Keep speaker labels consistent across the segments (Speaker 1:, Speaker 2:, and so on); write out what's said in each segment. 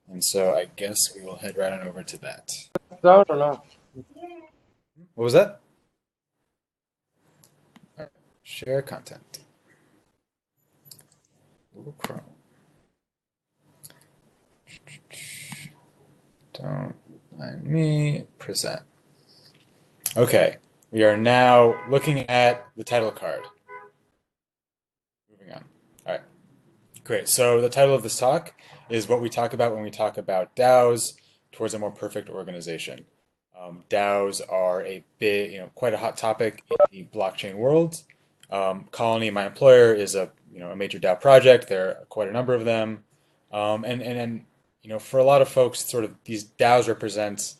Speaker 1: And so I guess we will head right on over to that.
Speaker 2: Out or not?
Speaker 1: What was that? All right. Share content. Google Chrome. Don't mind me. Present. Okay. We are now looking at the title card. Moving on. All right. Great. So the title of this talk is what we talk about when we talk about DAOs towards a more perfect organization. DAOs are a big, quite a hot topic in the blockchain world. Colony, my employer, is a major DAO project. There are quite a number of them, and for a lot of folks, sort of these DAOs represent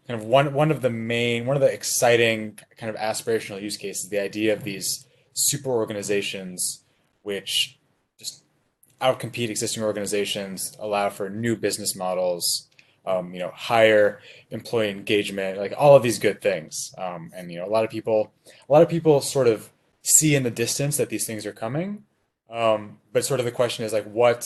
Speaker 1: kind of one of the exciting kind of aspirational use cases, the idea of these super organizations which just outcompete existing organizations, allow for new business models, higher employee engagement, like all of these good things. And a lot of people sort of see in the distance that these things are coming. But sort of the question is like, what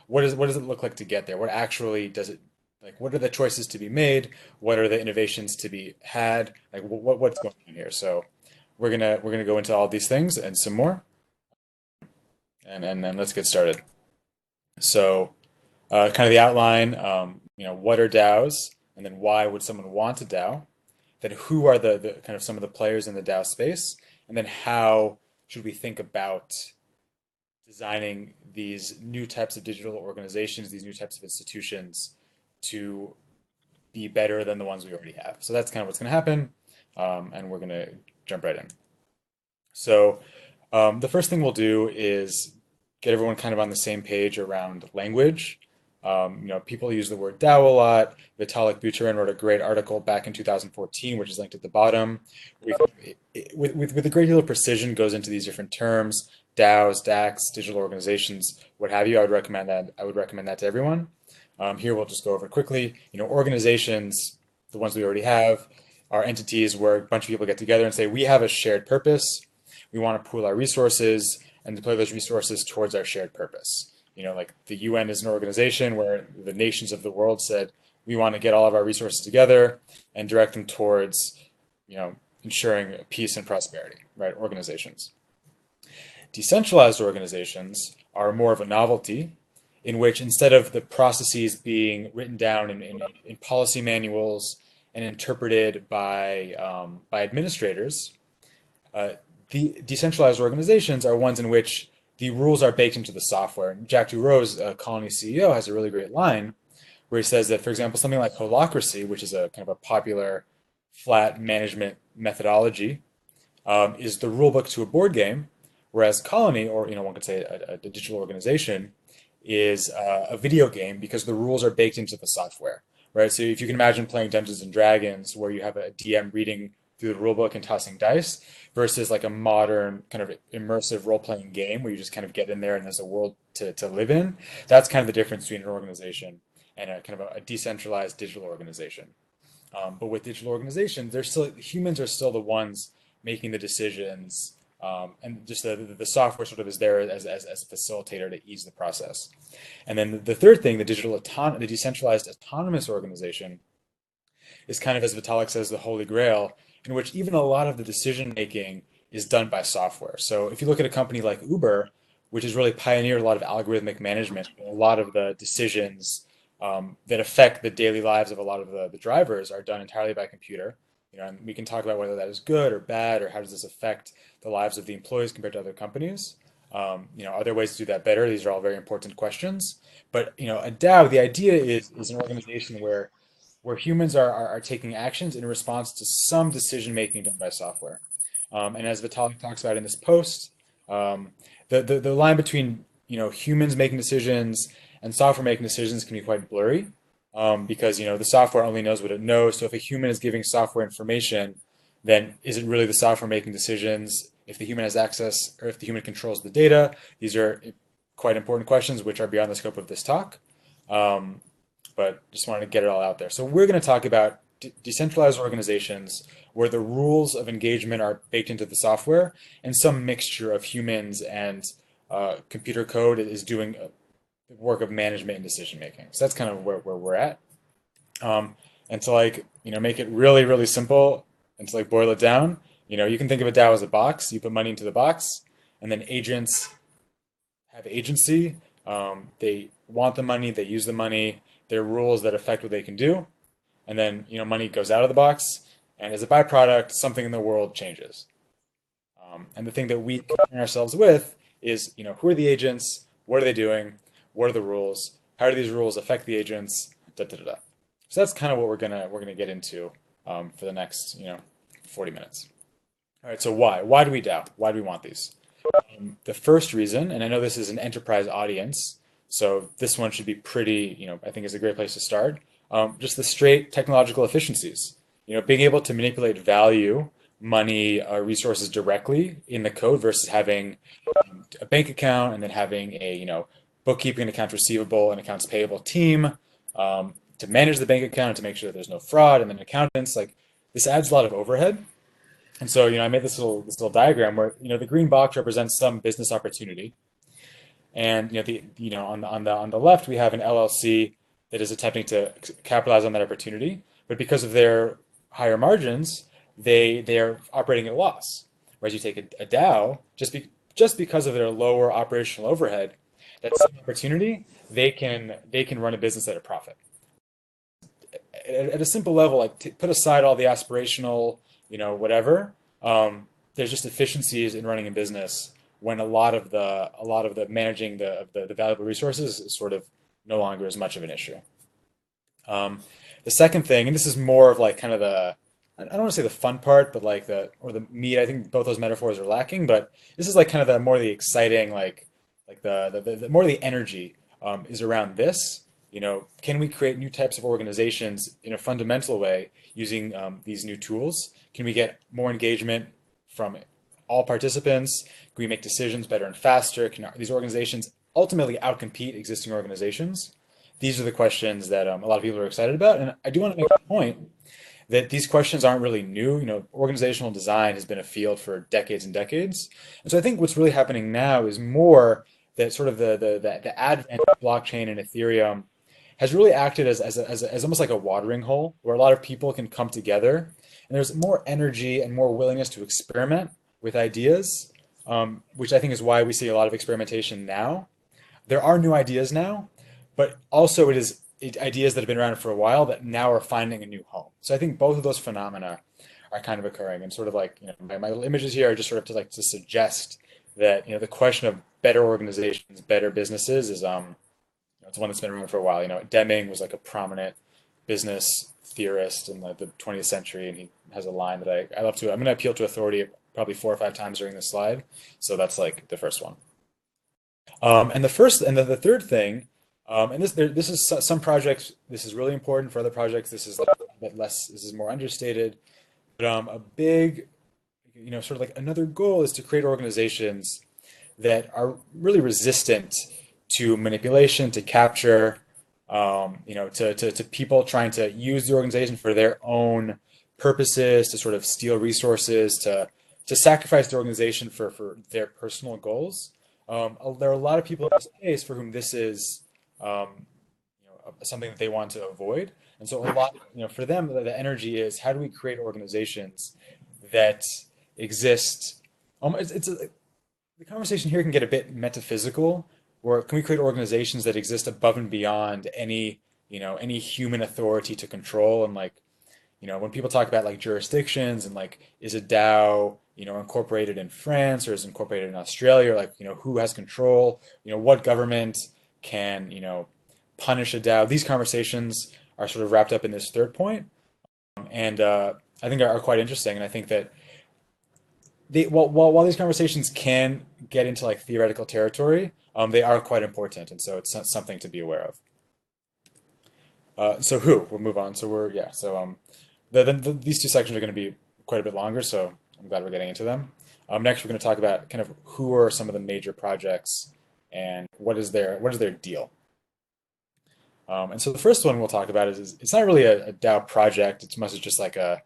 Speaker 1: does it look like to get there? What actually does it like? What are the choices to be made? What are the innovations to be had? Like, what's going on here? So we're gonna go into all these things and some more, and then let's get started. So, kind of the outline, what are DAOs, and then why would someone want a DAO? Then who are the kind of some of the players in the DAO space, and then how should we think about designing these new types of digital organizations, these new types of institutions to be better than the ones we already have. So that's kind of what's going to happen, and we're going to jump right in. So the first thing we'll do is get everyone kind of on the same page around language. People use the word DAO a lot. Vitalik Buterin wrote a great article back in 2014, which is linked at the bottom. With a great deal of precision, goes into these different terms: DAOs, DACs, digital organizations, what have you. I would recommend that. I would recommend that to everyone. Here we'll just go over it quickly. Organizations, the ones we already have, are entities where a bunch of people get together and say, we have a shared purpose. We want to pool our resources and deploy those resources towards our shared purpose. Like the UN is an organization where the nations of the world said, we want to get all of our resources together and direct them towards, ensuring peace and prosperity, right? Organizations. Decentralized organizations are more of a novelty in which instead of the processes being written down in policy manuals and interpreted by administrators, uh, the decentralized organizations are ones in which the rules are baked into the software. And Jack Dourreau's Colony CEO has a really great line where he says that, for example, something like holacracy, which is a kind of a popular flat management methodology, is the rule book to a board game, whereas Colony, or one could say a digital organization, is a video game because the rules are baked into the software, right? So if you can imagine playing Dungeons and Dragons, where you have a DM reading through the rule book and tossing dice, versus like a modern kind of immersive role-playing game where you just kind of get in there and there's a world to live in. That's kind of the difference between an organization and a kind of a decentralized digital organization. But with digital organizations, humans are still the ones making the decisions, and just the software sort of is there as a facilitator to ease the process. And then the third thing, the decentralized autonomous organization, is kind of, as Vitalik says, the holy grail, in which even a lot of the decision making is done by software. So if you look at a company like Uber, which has really pioneered a lot of algorithmic management, a lot of the decisions that affect the daily lives of a lot of the drivers are done entirely by computer. And we can talk about whether that is good or bad, or how does this affect the lives of the employees compared to other companies. Are there ways to do that better? These are all very important questions. But a DAO, the idea is an organization where humans are taking actions in response to some decision making done by software. And as Vitalik talks about in this post, um, the line between humans making decisions and software making decisions can be quite blurry, because the software only knows what it knows. So if a human is giving software information, then is it really the software making decisions? If the human has access, or if the human controls the data, these are quite important questions which are beyond the scope of this talk. Um, but just wanted to get it all out there. So we're going to talk about decentralized organizations where the rules of engagement are baked into the software, and some mixture of humans and computer code is doing the work of management and decision making. So that's kind of where we're at. Um, and to like, make it really, really simple and to like boil it down, you can think of a DAO as a box. You put money into the box, and then agents have agency. They want the money, they use the money. There are rules that affect what they can do, and then money goes out of the box, and as a byproduct, something in the world changes. And the thing that we concern ourselves with is, who are the agents? What are they doing? What are the rules? How do these rules affect the agents? Da, da, da, da. So that's kind of what we're gonna get into for the next 40 minutes. All right. So why? Why do we DAO? Why do we want these? The first reason, and I know this is an enterprise audience, so this one should be pretty, I think is a great place to start. Just the straight technological efficiencies. Being able to manipulate value, money, resources directly in the code versus having a bank account and then having a, bookkeeping, accounts receivable, and accounts payable team to manage the bank account and to make sure that there's no fraud, and then accountants. Like this adds a lot of overhead. And so, I made this little diagram where, the green box represents some business opportunity. And, on the left, we have an LLC that is attempting to capitalize on that opportunity. But because of their higher margins, they are operating at a loss. Whereas you take a DAO, just because of their lower operational overhead, that same opportunity, they can run a business at a profit. At a simple level, like put aside all the aspirational, whatever. There's just efficiencies in running a business when a lot of the managing the valuable resources is sort of no longer as much of an issue. The second thing, and this is more of like kind of I don't want to say the fun part, but like the meat. I think both those metaphors are lacking, but this is like kind of the more the exciting, like the more the energy is around this. Can we create new types of organizations in a fundamental way using these new tools? Can we get more engagement from all participants? Can we make decisions better and faster? Can these organizations ultimately outcompete existing organizations? These are the questions that a lot of people are excited about. And I do want to make a point that these questions aren't really new. Organizational design has been a field for decades and decades. And so I think what's really happening now is more that sort of the advent of blockchain and Ethereum has really acted as almost like a watering hole where a lot of people can come together and there's more energy and more willingness to experiment with ideas, which I think is why we see a lot of experimentation now. There are new ideas now, but also ideas that have been around for a while that now are finding a new home. So I think both of those phenomena are kind of occurring, and sort of like my images here are just sort of to suggest that the question of better organizations, better businesses is it's one that's been around for a while. Deming was like a prominent business theorist in the 20th century, and he has a line that I love to. I'm going to appeal to authority probably 4 or 5 times during this slide. So that's like the first one. And the third thing, and this is some projects. This is really important for other projects. This is like a bit less. This is more understated. But a big, sort of like another goal is to create organizations that are really resistant to manipulation, to capture, to people trying to use the organization for their own purposes, to sort of steal resources, to sacrifice the organization for their personal goals. There are a lot of people in this space for whom this is something that they want to avoid. And so a lot, for them, the energy is how do we create organizations that exist? The conversation here can get a bit metaphysical, or can we create organizations that exist above and beyond any human authority to control? And like, when people talk about like jurisdictions and like, is a DAO, incorporated in France or is incorporated in Australia, or like, who has control? What government can, punish a DAO? These conversations are sort of wrapped up in this third point, and I think are quite interesting. And I think that while these conversations can get into like theoretical territory, they are quite important, and so it's something to be aware of. So we'll move on. So these two sections are going to be quite a bit longer, so I'm glad we're getting into them. Next, we're going to talk about kind of who are some of the major projects and what is their deal. And so the first one we'll talk about is it's not really a DAO project. It's mostly just like a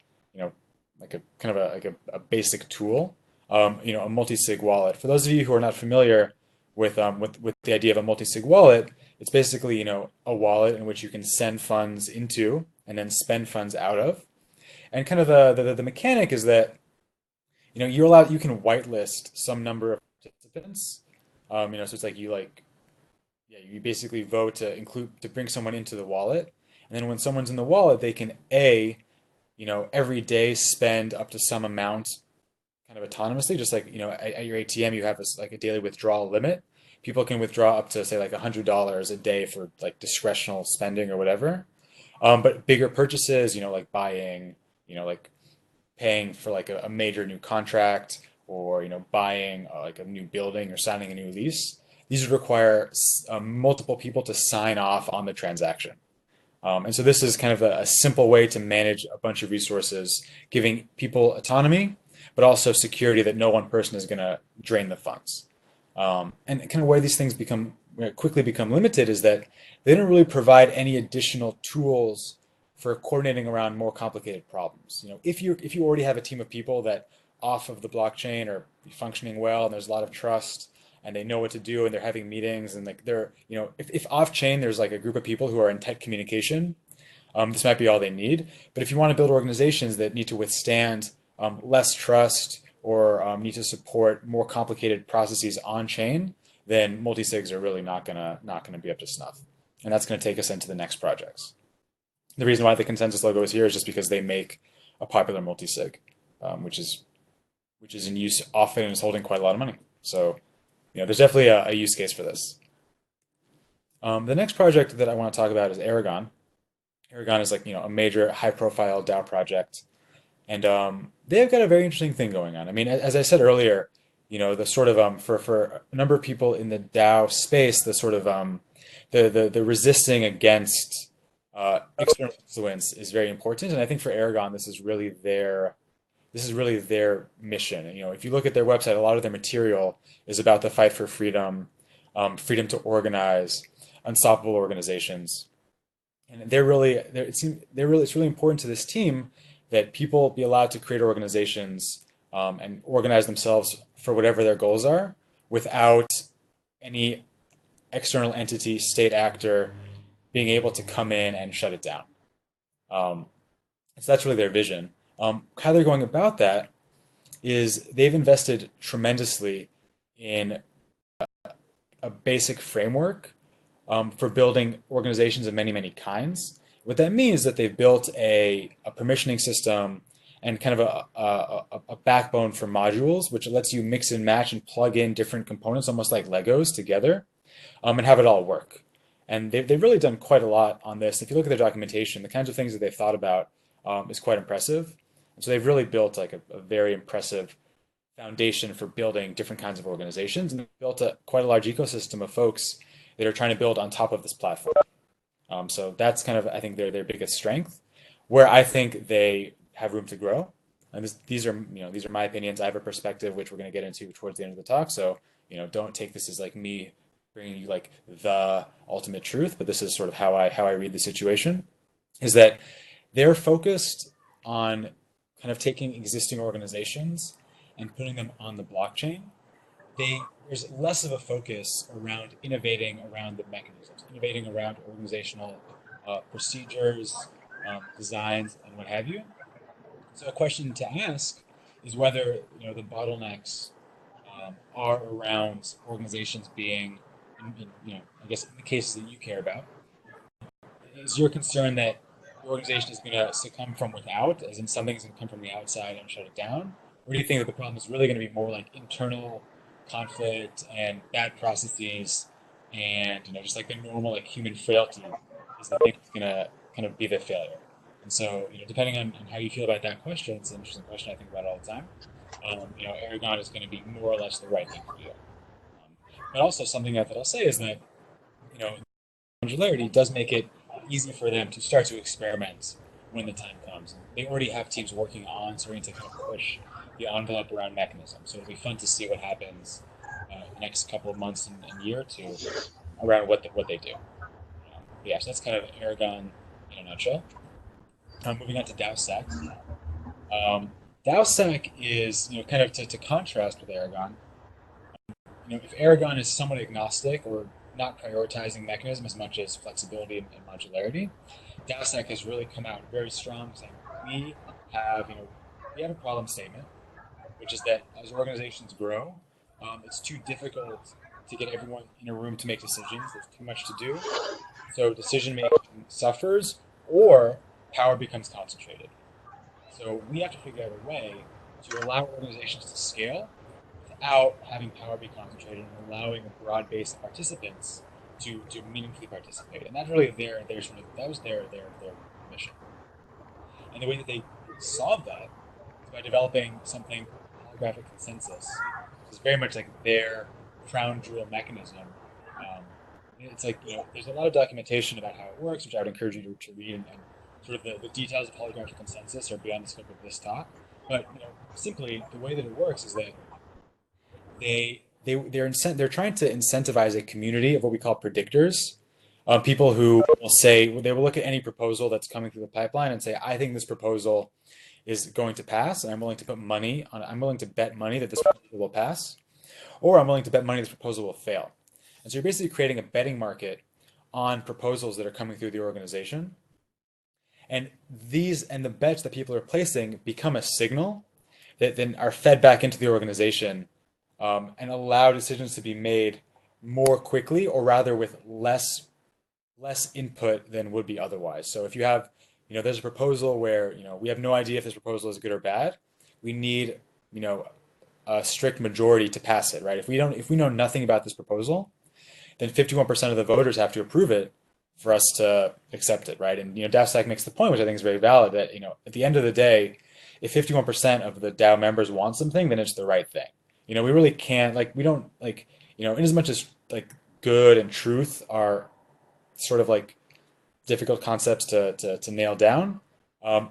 Speaker 1: like a kind of a basic tool, a multi-sig wallet. For those of you who are not familiar with the idea of a multi-sig wallet, It's basically, a wallet in which you can send funds into and then spend funds out of. And kind of the mechanic is that, you can whitelist some number of participants. So it's like yeah, you basically vote to bring someone into the wallet. And then when someone's in the wallet, they can every day spend up to some amount kind of autonomously, just like, at your ATM, you have like a daily withdrawal limit. People can withdraw up to say like $100 a day for like discretional spending or whatever. But bigger purchases, like buying, like paying for like a major new contract, or buying like a new building or signing a new lease, these would require multiple people to sign off on the transaction. And so this is kind of a simple way to manage a bunch of resources, giving people autonomy, but also security that no one person is going to drain the funds. And kind of where these things quickly become limited is that they don't really provide any additional tools for coordinating around more complicated problems. If you already have a team of people that off of the blockchain are functioning well and there's a lot of trust and they know what to do and they're having meetings and like if off chain there's like a group of people who are in tight communication, this might be all they need. But if you want to build organizations that need to withstand less trust, or need to support more complicated processes on chain, then multi-sigs are really not gonna be up to snuff, and that's going to take us into the next projects. The reason why the consensus logo is here is just because they make a popular multi-sig, which is in use often and is holding quite a lot of money. So there's definitely a use case for this. The next project that I want to talk about is Aragon. Aragon is like a major high-profile DAO project. And they've got a very interesting thing going on. I mean, as I said earlier, the sort of for a number of people in the DAO space, the sort of the resisting against external influence is very important. And I think for Aragon, this is really their mission. And, if you look at their website, a lot of their material is about the fight for freedom, freedom to organize, unstoppable organizations, and it's really important to this team that people be allowed to create organizations and organize themselves for whatever their goals are without any external entity, state actor, being able to come in and shut it down. Um, so that's really their vision. How they're going about that is they've invested tremendously in a basic framework for building organizations of many, many kinds. What that means is that they've built a permissioning system and kind of a backbone for modules, which lets you mix and match and plug in different components, almost like Legos together, and have it all work. And they've really done quite a lot on this. If you look at their documentation, the kinds of things that they've thought about is quite impressive. And so they've really built like a very impressive foundation for building different kinds of organizations, and they've built quite a large ecosystem of folks that are trying to build on top of this platform. So that's kind of, I think, their biggest strength, where I think they have room to grow. And these are my opinions. I have a perspective which we're going to get into towards the end of the talk. So don't take this as like me bringing you like the ultimate truth, but this is sort of how I read the situation. Is that they're focused on kind of taking existing organizations and putting them on the blockchain. There's less of a focus around innovating around the mechanisms, innovating around organizational procedures, designs, and what have you. So a question to ask is whether the bottlenecks are around organizations being, I guess in the cases that you care about, is your concern that the organization is going to succumb from without, as in something's going to come from the outside and shut it down? Or do you think that the problem is really going to be more like internal conflict and bad processes and just like the normal like human frailty is the thing that's going to kind of be the failure? And so, depending on how you feel about that question, it's an interesting question I think about all the time. Aragon is going to be more or less the right thing for you. But also something that I'll say is that, modularity does make it easy for them to start to experiment when the time comes. And they already have teams working on starting to kind of push the envelope around mechanisms. So it'll be fun to see what happens the next couple of months and year or two around what they do. Yeah, so that's kind of Aragon in a nutshell. Moving on to DAOstack. DAOstack is, kind of to contrast with Aragon. If Aragon is somewhat agnostic or not prioritizing mechanism as much as flexibility and modularity. DAOstack has really come out very strong, saying we have, we have a problem statement, which is that as organizations grow, it's too difficult to get everyone in a room to make decisions. There's too much to do, so decision making suffers, or power becomes concentrated. So we have to figure out a way to allow organizations to scale without having power be concentrated and allowing a broad base of participants to meaningfully participate. And that's really their sort of that was their mission. And the way that they solve that is by developing something called holographic consensus, which is very much like their crown jewel mechanism. Um, it's like, there's a lot of documentation about how it works, which I would encourage you to read, and sort of the details of holographic consensus are beyond the scope of this talk. But simply the way that it works is that they're trying to incentivize a community of what we call predictors, people who will say they will look at any proposal that's coming through the pipeline and say, I think this proposal is going to pass, and I'm willing to put money on. I'm willing to bet money that this proposal will pass, or I'm willing to bet money this proposal will fail. And so you're basically creating a betting market on proposals that are coming through the organization, and the bets that people are placing become a signal that then are fed back into the organization, and allow decisions to be made more quickly, or rather with less input than would be otherwise. So if you have, there's a proposal where, we have no idea if this proposal is good or bad. We need, a strict majority to pass it, right? If we know nothing about this proposal, then 51% of the voters have to approve it for us to accept it, right? And, DAOstack makes the point, which I think is very valid, that, at the end of the day, if 51% of the DAO members want something, then it's the right thing. We really can't, like, we don't, like, in as much as, like, good and truth are sort of like difficult concepts to nail down.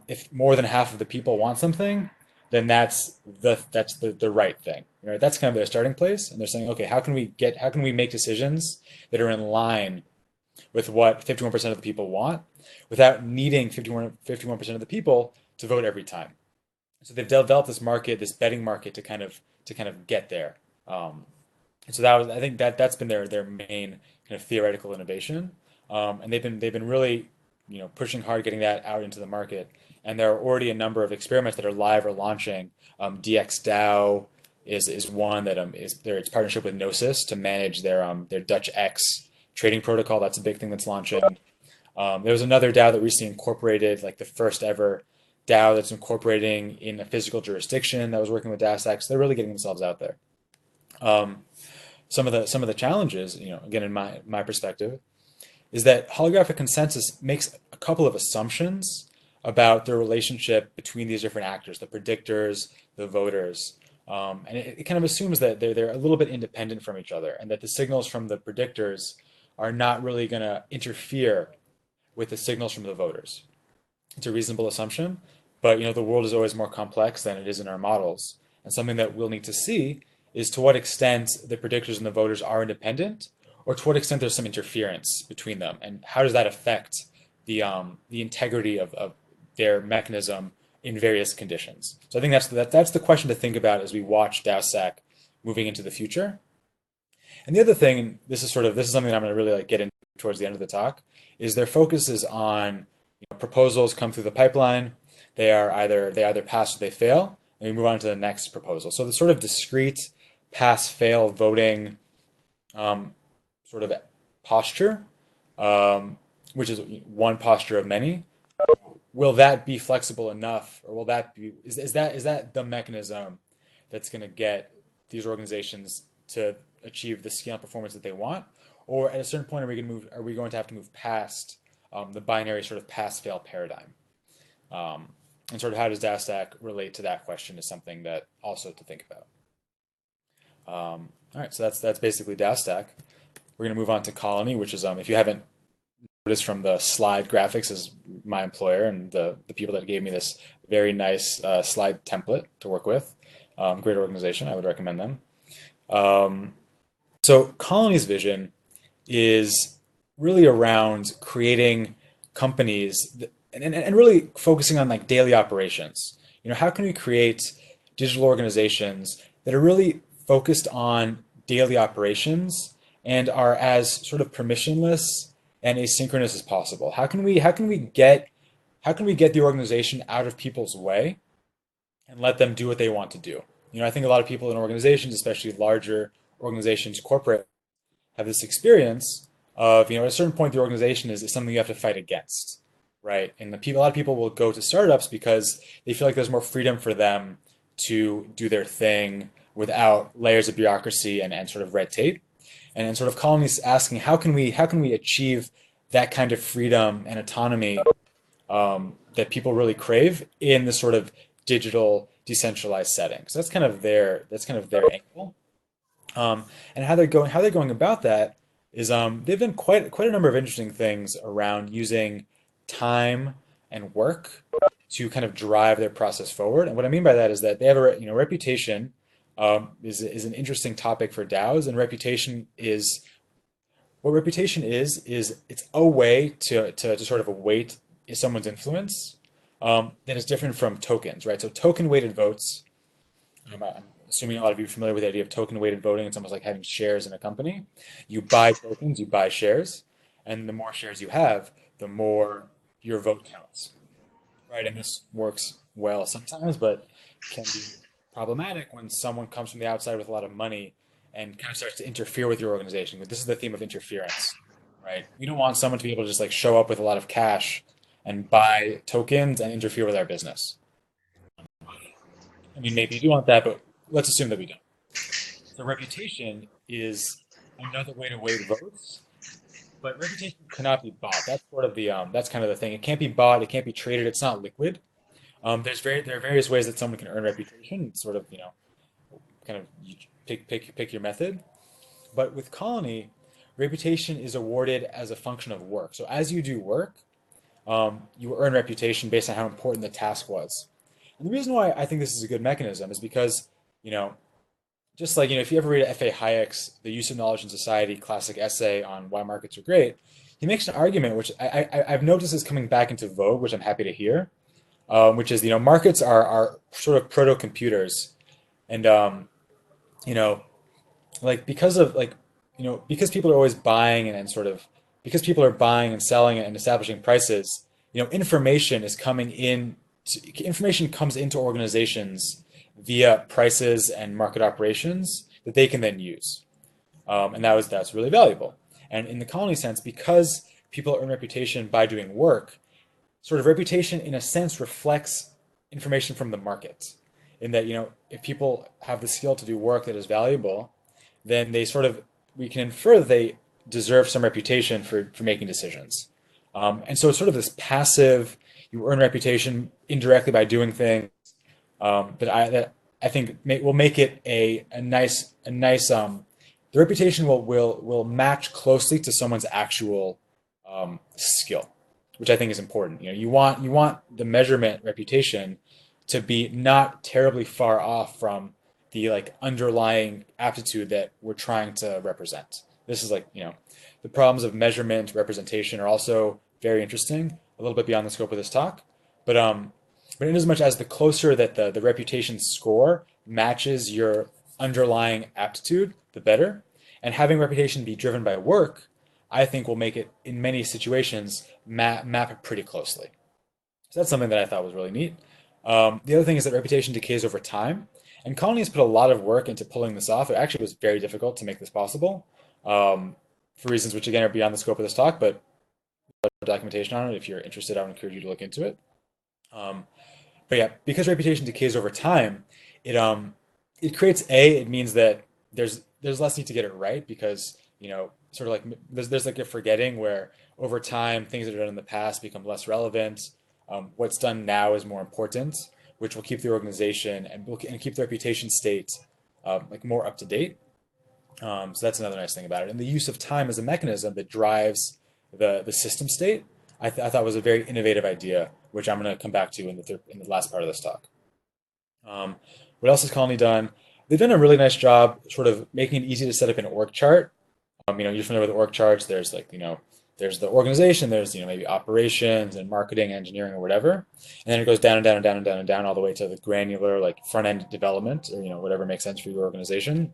Speaker 1: If more than half of the people want something, then that's the right thing. That's kind of their starting place, and they're saying, okay, how can we make decisions that are in line with what 51% of the people want, without needing 51% of the people to vote every time. So they've developed this market, this betting market, to kind of get there. And so I think that's been their main kind of theoretical innovation, and they've been really, pushing hard, getting that out into the market. And there are already a number of experiments that are live or launching. DXDAO is one that is its partnership with Gnosis to manage their Dutch X trading protocol. That's a big thing that's launching. There was another DAO that recently incorporated, like the first ever DAO that's incorporating in a physical jurisdiction, that was working with DAOstack. So they're really getting themselves out there. Some of the challenges, again, in my perspective, is that holographic consensus makes a couple of assumptions about the relationship between these different actors, the predictors, the voters. And it kind of assumes that they're a little bit independent from each other, and that the signals from the predictors are not really going to interfere with the signals from the voters. It's a reasonable assumption, but the world is always more complex than it is in our models. And something that we'll need to see is to what extent the predictors and the voters are independent, or to what extent there's some interference between them, and how does that affect the integrity of their mechanism in various conditions. So I think that's the question to think about as we watch DAOstack moving into the future. And the other thing, and this is something that I'm going to really get into towards the end of the talk, is their focus is on proposals come through the pipeline. They either pass or they fail, and we move on to the next proposal. So the sort of discrete pass-fail voting sort of posture, which is one posture of many. Will that be flexible enough, or will that be is that the mechanism that's going to get these organizations to achieve the scale and performance that they want, or at a certain point are we going to have to move past the binary sort of pass-fail paradigm? And sort of how does DAOstack relate to that question is something that also to think about. All right, so that's basically DAOstack. We're going to move on to Colony, which is, if you haven't noticed from the slide graphics, is my employer and the people that gave me this very nice slide template to work with. Great organization. I would recommend them. So Colony's vision is really around creating companies and really focusing on daily operations. How can we create digital organizations that are really focused on daily operations and are as sort of permissionless and asynchronous as possible? How can we get the organization out of people's way and let them do what they want to do? I think a lot of people in organizations, especially larger organizations, corporate, have this experience of, at a certain point, the organization is something you have to fight against, right? And a lot of people will go to startups because they feel like there's more freedom for them to do their thing without layers of bureaucracy and sort of red tape. And sort of colonies asking, how can we achieve that kind of freedom and autonomy that people really crave in this sort of digital decentralized setting? So that's kind of their angle. And how they're going about that is they've done quite a number of interesting things around using time and work to kind of drive their process forward. And what I mean by that is that they have reputation is an interesting topic for DAOs, and reputation is it's a way to sort of weight someone's influence that is different from tokens, right? So token weighted votes. I'm assuming a lot of you are familiar with the idea of token weighted voting. It's almost like having shares in a company. You buy tokens, you buy shares, and the more shares you have, the more your vote counts, right? And this works well sometimes, but can be problematic when someone comes from the outside with a lot of money and kind of starts to interfere with your organization. This is the theme of interference, right? We don't want someone to be able to just like show up with a lot of cash and buy tokens and interfere with our business. I mean, maybe you do want that, but let's assume that we don't. So reputation is another way to weight votes, but reputation cannot be bought. That's kind of the thing. It can't be bought. It can't be traded. It's not liquid. There are various ways that someone can earn reputation. It's sort of kind of you pick your method. But with Colony, reputation is awarded as a function of work. So as you do work, you earn reputation based on how important the task was. And the reason why I think this is a good mechanism is because, you know, just like, if you ever read F.A. Hayek's The Use of Knowledge in Society classic essay on why markets are great, he makes an argument which I've noticed is coming back into vogue, which I'm happy to hear, which is, markets are sort of proto-computers. And, you know, like because people are always buying and sort of because people are buying and selling and establishing prices, information comes into organizations via prices and market operations that they can then use, and that's really valuable. And in the colony sense, because people earn reputation by doing work, sort of reputation in a sense reflects information from the market. In that, if people have the skill to do work that is valuable, then we can infer that they deserve some reputation for making decisions. And so it's sort of this passive, you earn reputation indirectly by doing things, that I think will make it a nice the reputation will match closely to someone's actual skill, which I think is important. You want the measurement reputation to be not terribly far off from the like underlying aptitude that we're trying to represent. This is the problems of measurement representation are also very interesting, a little bit beyond the scope of this talk. But in as much as the closer that the reputation score matches your underlying aptitude, the better. And having reputation be driven by work, I think will make it in many situations map it pretty closely. So that's something that I thought was really neat. The other thing is that reputation decays over time, and Colony has put a lot of work into pulling this off. It actually was very difficult to make this possible, for reasons which again are beyond the scope of this talk, but documentation on it. If you're interested, I would encourage you to look into it. Um, but yeah, because reputation decays over time, it creates it means that there's less need to get it right because sort of like there's like a forgetting where over time things that are done in the past become less relevant. What's done now is more important, which will keep the organization and keep the reputation state like more up to date. So that's another nice thing about it. And the use of time as a mechanism that drives the system state, I thought was a very innovative idea, which I'm going to come back to in the last part of this talk. Um, what else has Colony done? They've done a really nice job sort of making it easy to set up an org chart. You're familiar with org charts. There's there's the organization, there's maybe operations and marketing, engineering, or whatever, and then it goes down and down and down and down and down all the way to the granular like front end development or whatever makes sense for your organization.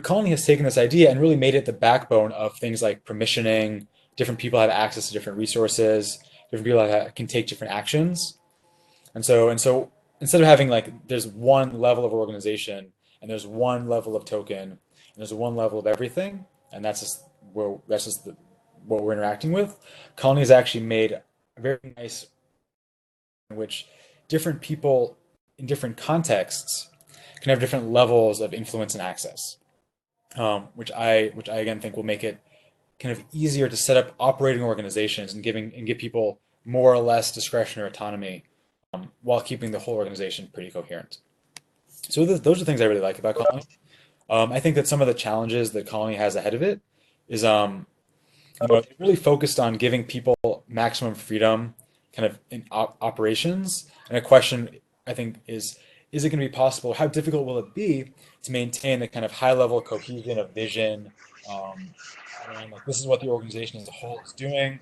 Speaker 1: Colony has taken this idea and really made it the backbone of things like permissioning. Different people have access to different resources. Different people can take different actions. And so instead of having like there's one level of organization and there's one level of token and there's one level of everything, and that's just what we're interacting with. Colony has actually made a very nice in which different people in different contexts can have different levels of influence and access, which I again think will make it kind of easier to set up operating organizations and give people more or less discretion or autonomy, while keeping the whole organization pretty coherent. So those are things I really like about Colony. I think that some of the challenges that Colony has ahead of it is they're really focused on giving people maximum freedom kind of in operations. And a question I think is it going to be possible? How difficult will it be to maintain the kind of high level cohesion of vision, um, around like this is what the organization as a whole is doing.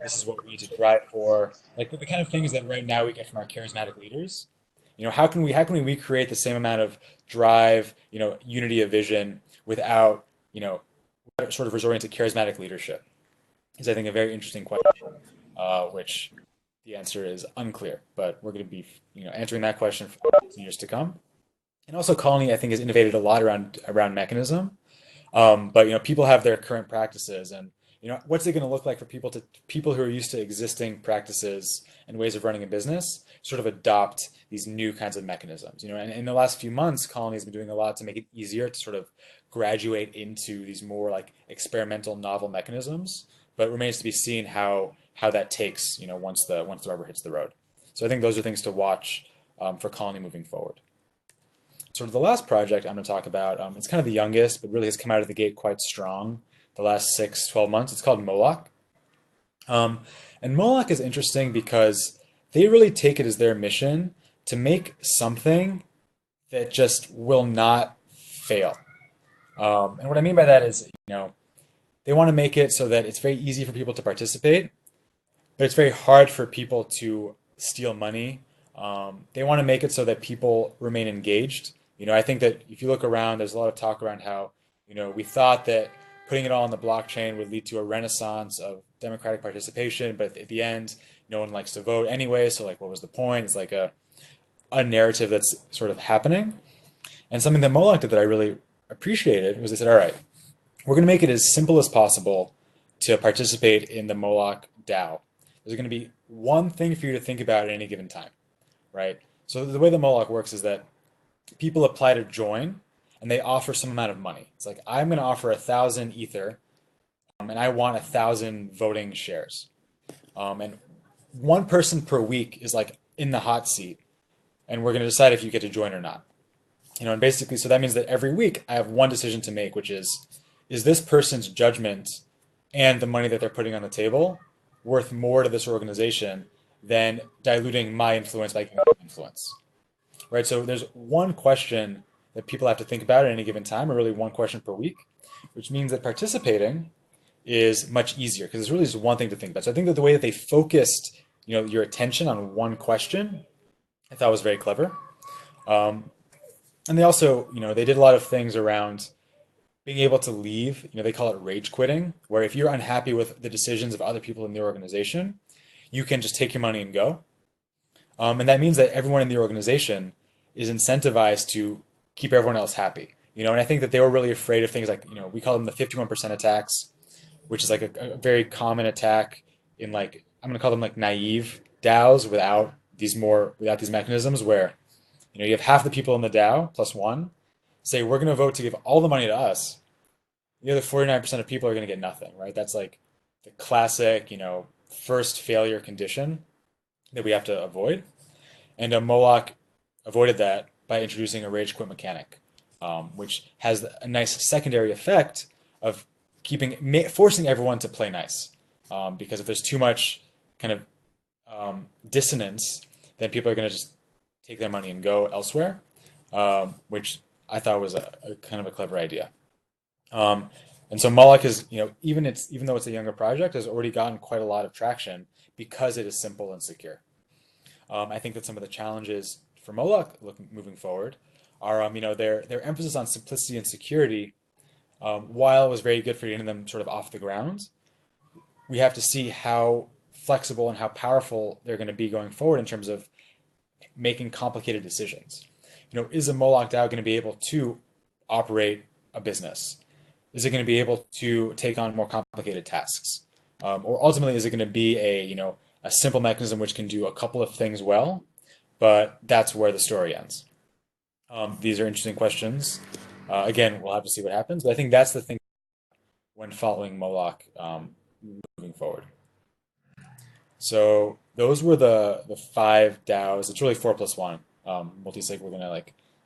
Speaker 1: This is what we need to drive for. Like the kind of things that right now we get from our charismatic leaders. How can we recreate the same amount of drive, unity of vision without, sort of resorting to charismatic leadership? Is I think a very interesting question, which the answer is unclear. But we're going to be, answering that question for years to come. And also, Colony, I think, has innovated a lot around mechanism. But people have their current practices, and what's it going to look like for people who are used to existing practices and ways of running a business, sort of adopt these new kinds of mechanisms. And in the last few months, Colony has been doing a lot to make it easier to sort of graduate into these more like experimental, novel mechanisms. But it remains to be seen how that takes, once the rubber hits the road. So I think those are things to watch, for Colony moving forward. Sort of the last project I'm going to talk about, it's kind of the youngest, but really has come out of the gate quite strong the last 6, 12 months. It's called Moloch. Um, and Moloch is interesting because they really take it as their mission to make something that just will not fail. And what I mean by that is, they want to make it so that it's very easy for people to participate, but it's very hard for people to steal money. They want to make it so that people remain engaged. I think that if you look around, there's a lot of talk around how, we thought that putting it all on the blockchain would lead to a renaissance of democratic participation, but at the end, no one likes to vote anyway. So like, what was the point? It's like a narrative that's sort of happening. And something that Moloch did that I really appreciated was they said, all right, we're going to make it as simple as possible to participate in the Moloch DAO. There's going to be one thing for you to think about at any given time, right? So the way the Moloch works is that people apply to join and they offer some amount of money. It's like, I'm going to offer 1,000 ether, and I want 1,000 voting shares. And one person per week is like in the hot seat, and we're going to decide if you get to join or not. And basically, so that means that every week I have one decision to make, which is this person's judgment and the money that they're putting on the table worth more to this organization than diluting my influence by giving them influence? Right? So there's one question that people have to think about at any given time, or really one question per week, which means that participating is much easier because there's really just one thing to think about. So I think that the way that they focused, your attention on one question, I thought was very clever. Um, and they also, they did a lot of things around being able to leave. They call it rage quitting, where if you're unhappy with the decisions of other people in the organization, you can just take your money and go. And that means that everyone in the organization is incentivized to keep everyone else happy. And I think that they were really afraid of things like, we call them the 51% attacks, which is like a very common attack in like, I'm going to call them like naive DAOs without these mechanisms where, you have half the people in the DAO plus one say, we're going to vote to give all the money to us. The other 49% of people are going to get nothing, right? That's like the classic, first failure condition that we have to avoid. And Moloch avoided that by introducing a rage quit mechanic, which has a nice secondary effect of forcing everyone to play nice. Because if there's too much kind of, dissonance, then people are going to just take their money and go elsewhere, which I thought was a kind of a clever idea. Um, and so Moloch is, even though it's a younger project, has already gotten quite a lot of traction because it is simple and secure. I think that some of the challenges for Moloch moving forward are, their emphasis on simplicity and security, while it was very good for getting them sort of off the ground, we have to see how flexible and how powerful they're going to be going forward in terms of making complicated decisions. Is a Moloch DAO going to be able to operate a business? Is it going to be able to take on more complicated tasks? Or ultimately, is it going to be a simple mechanism which can do a couple of things well, but that's where the story ends? These are interesting questions. Again, we'll have to see what happens, but I think that's the thing when following Moloch moving forward. So those were the five DAOs. It's really 4+1. Multisig, we're gonna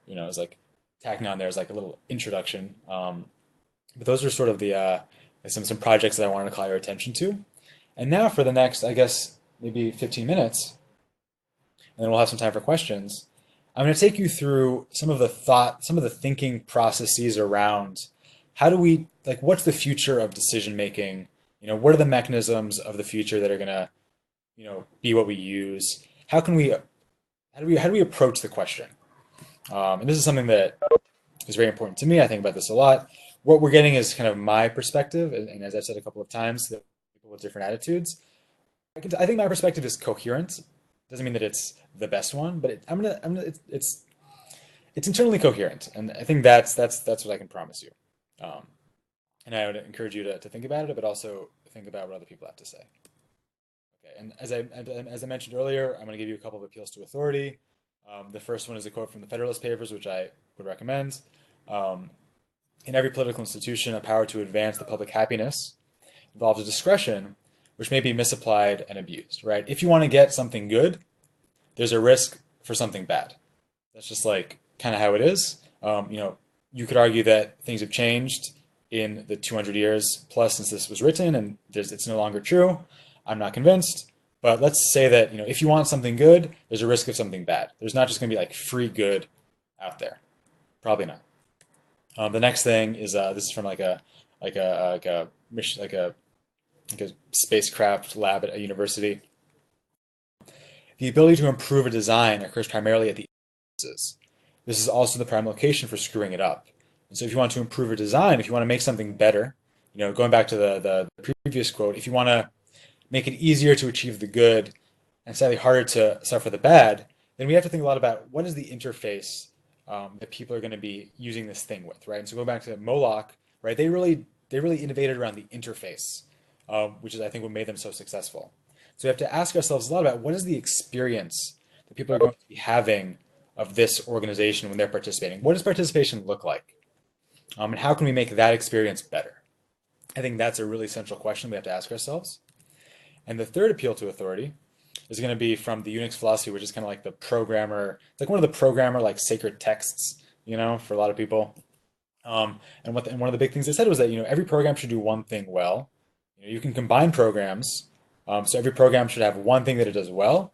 Speaker 1: it's like tacking on there as like a little introduction. But those are sort of the some projects that I wanted to call your attention to. And now for the next, I guess, maybe 15 minutes, and then we'll have some time for questions. I'm going to take you through some of the thinking processes around how do we, what's the future of decision making? What are the mechanisms of the future that are going to, be what we use? How do we approach the question? And this is something that is very important to me. I think about this a lot. What we're getting is kind of my perspective, and as I've said a couple of times, that people with different attitudes. I think my perspective is coherent. Doesn't mean that it's the best one, but it's internally coherent, and I think that's what I can promise you. And I would encourage you to think about it, but also think about what other people have to say. Okay, and as I mentioned earlier, I'm going to give you a couple of appeals to authority. The first one is a quote from the Federalist Papers, which I would recommend. In every political institution, a power to advance the public happiness involves a discretion which may be misapplied and abused, right? If you want to get something good, there's a risk for something bad. That's just like kind of how it is. You could argue that things have changed in the 200 years plus since this was written, and it's no longer true. I'm not convinced, but let's say that if you want something good, there's a risk of something bad. There's not just going to be like free good out there. Probably not. The next thing is this is from like a mission, like a spacecraft lab at a university. The ability to improve a design occurs primarily at the edges. This is also the prime location for screwing it up. And so if you want to improve a design, if you want to make something better, going back to the previous quote, if you want to make it easier to achieve the good and slightly harder to suffer the bad, then we have to think a lot about what is the interface that people are going to be using this thing with, right? And so go back to Moloch, right? They really innovated around the interface, which is I think what made them so successful. So we have to ask ourselves a lot about what is the experience that people are going to be having of this organization when they're participating. What does participation look like? And how can we make that experience better? I think that's a really central question we have to ask ourselves. And the third appeal to authority is going to be from the Unix philosophy, which is kind of like the programmer. It's like one of the programmer like sacred texts, for a lot of people. And one of the big things they said was that every program should do one thing well. You can combine programs, so every program should have one thing that it does well.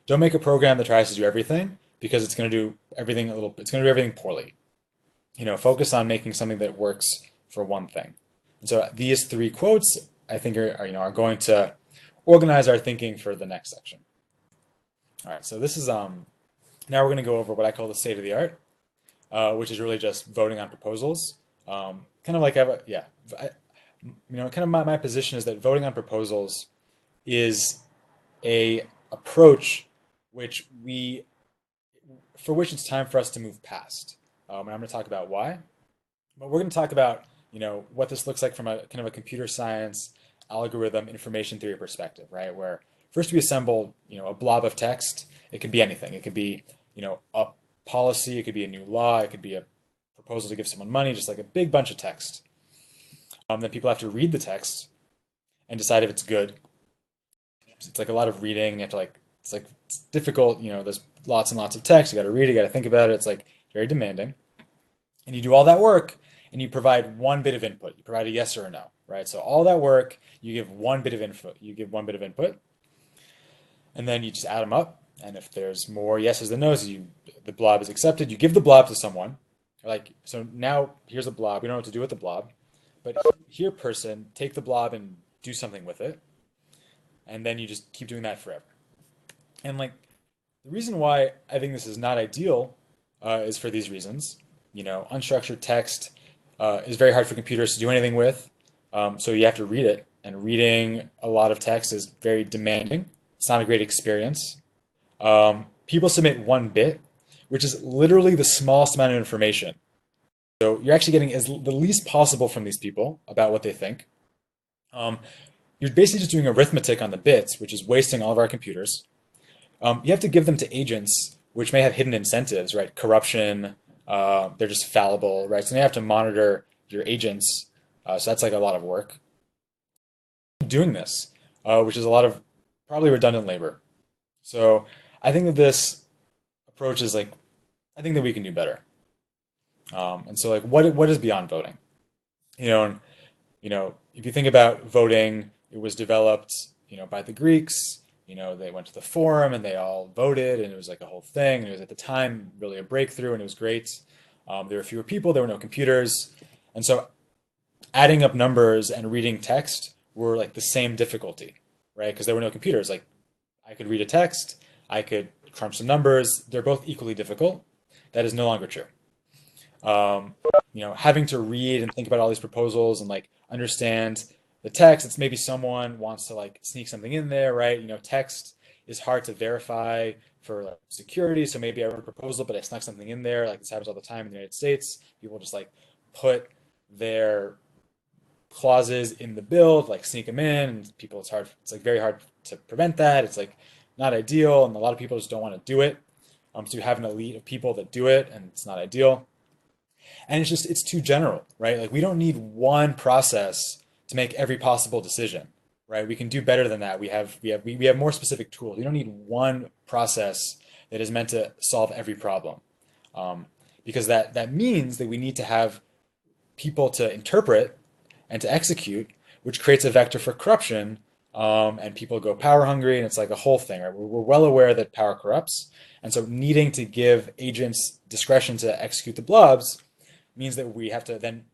Speaker 1: Don't make a program that tries to do everything because it's going to do everything it's going to do everything poorly. Focus on making something that works for one thing. And so these three quotes, I think, are going to organize our thinking for the next section. All right, so this is now we're going to go over what I call the state of the art, which is really just voting on proposals. Kind of like kind of my position is that voting on proposals is a approach for which it's time for us to move past. And I'm going to talk about why, but we're going to talk about what this looks like from a kind of a computer science algorithm information theory perspective, right? Where first we assemble a blob of text. It could be anything. It could be a policy. It could be a new law. It could be a proposal to give someone money. Just like a big bunch of text. Then people have to read the text and decide if it's good. It's like a lot of reading. You have to it's difficult. There's lots and lots of text. You got to read it. You got to think about it. It's like very demanding. And you do all that work, and you provide one bit of input. You provide a yes or a no, right? So all that work, you give one bit of input. And then you just add them up. And if there's more yeses than nos, the blob is accepted. You give the blob to someone. So now here's a blob. We don't know what to do with the blob. But here, person, take the blob and do something with it. And then you just keep doing that forever. And the reason why I think this is not ideal is for these reasons. Unstructured text is very hard for computers to do anything with, so you have to read it, and reading a lot of text is very demanding. It's not a great experience. People submit 1 bit, which is literally the smallest amount of information. So you're actually getting the least possible from these people about what they think. Um, you're basically just doing arithmetic on the bits, which is wasting all of our computers. You have to give them to agents, which may have hidden incentives, right? Corruption, they're just fallible, right? So you have to monitor your agents. So that's like a lot of work. Doing this, which is a lot of probably redundant labor. So I think that this approach is like, I think that we can do better. And so like, what is beyond voting? You know, and, if you think about voting, it was developed, by the Greeks. They went to the forum and they all voted, and it was like a whole thing. And it was at the time really a breakthrough, and it was great. There were fewer people, there were no computers, and so adding up numbers and reading text were like the same difficulty, right? Because there were no computers. Like I could read a text, I could crunch some numbers. They're both equally difficult. That is no longer true. um, Having to read and think about all these proposals and like understand the text. It's maybe someone wants to like sneak something in there, right? Text is hard to verify for like, security. So maybe I wrote a proposal, but I snuck something in there. Like this happens all the time in the United States. People just like put their clauses in the bill, like sneak them in, and people, it's hard. It's like very hard to prevent that. It's like not ideal, and a lot of people just don't want to do it. So you have an elite of people that do it, and it's not ideal. And it's too general, right? Like we don't need one process to make every possible decision, right? We can do better than that. We have more specific tools. We don't need one process that is meant to solve every problem, um, because that means that we need to have people to interpret and to execute, which creates a vector for corruption. And people go power hungry, and it's like a whole thing, right? We're well aware that power corrupts, and so needing to give agents discretion to execute the blobs means that we have to then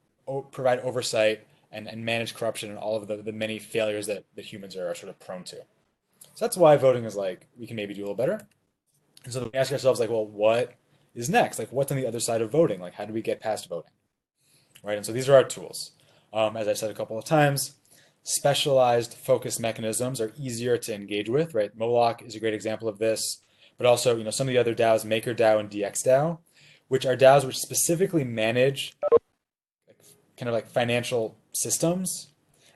Speaker 1: provide oversight and manage corruption and all of the many failures that humans are sort of prone to. So that's why voting is like, we can maybe do a little better. And so we ask ourselves like, well, what is next? Like what's on the other side of voting? Like how do we get past voting? Right? And so these are our tools. As I said a couple of times, specialized focus mechanisms are easier to engage with, right? Moloch is a great example of this, but also, some of the other DAOs, MakerDAO and DXDAO, which are DAOs which specifically manage kind of like financial systems.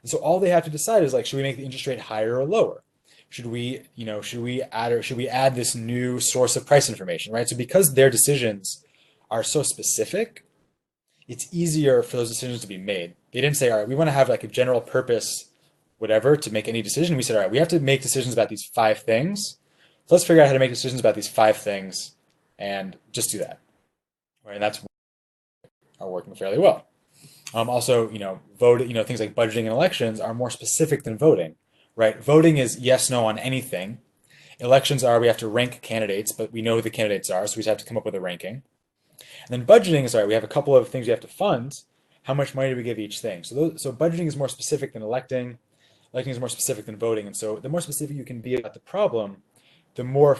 Speaker 1: And so all they have to decide is like, should we make the interest rate higher or lower? Should we add this new source of price information, right? So because their decisions are so specific, it's easier for those decisions to be made. They didn't say, all right, we want to have like a general purpose, whatever, to make any decision. We said, all right, we have to make decisions about these 5 things. So let's figure out how to make decisions about these 5 things and just do that. Right? And that's are working fairly well. Also, things like budgeting and elections are more specific than voting, right? Voting is yes, no on anything. Elections are we have to rank candidates, but we know who the candidates are, so we just have to come up with a ranking. And then budgeting is, all right, we have a couple of things we have to fund. How much money do we give each thing? So budgeting is more specific than electing. Electing is more specific than voting. And so the more specific you can be about the problem, the more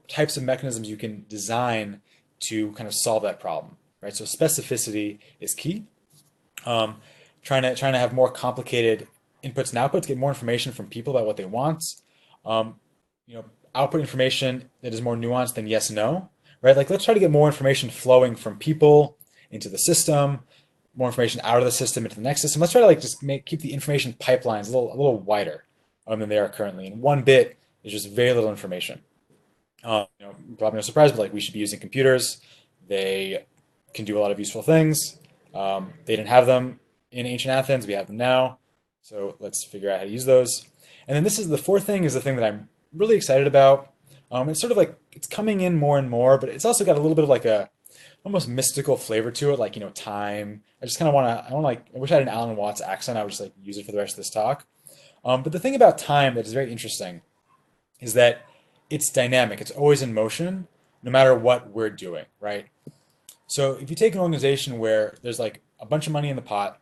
Speaker 1: types of mechanisms you can design to kind of solve that problem, right? So specificity is key. Trying to have more complicated inputs and outputs, get more information from people about what they want. Um, Output information that is more nuanced than yes, no, right? Like let's try to get more information flowing from people into the system, more information out of the system into the next system. Let's try to like just keep the information pipelines a little wider than they are currently. And 1 bit is just very little information. Probably no surprise, but like we should be using computers. They can do a lot of useful things. They didn't have them in ancient Athens. We have them now. So let's figure out how to use those. And then the 4th thing is the thing that I'm really excited about. It's sort of like it's coming in more and more, but it's also got a little bit of like a almost mystical flavor to it, like time. I just kind of want to. I wish I had an Alan Watts accent. I would just like use it for the rest of this talk. But the thing about time that is very interesting is that it's dynamic. It's always in motion, no matter what we're doing, right? So if you take an organization where there's like a bunch of money in the pot,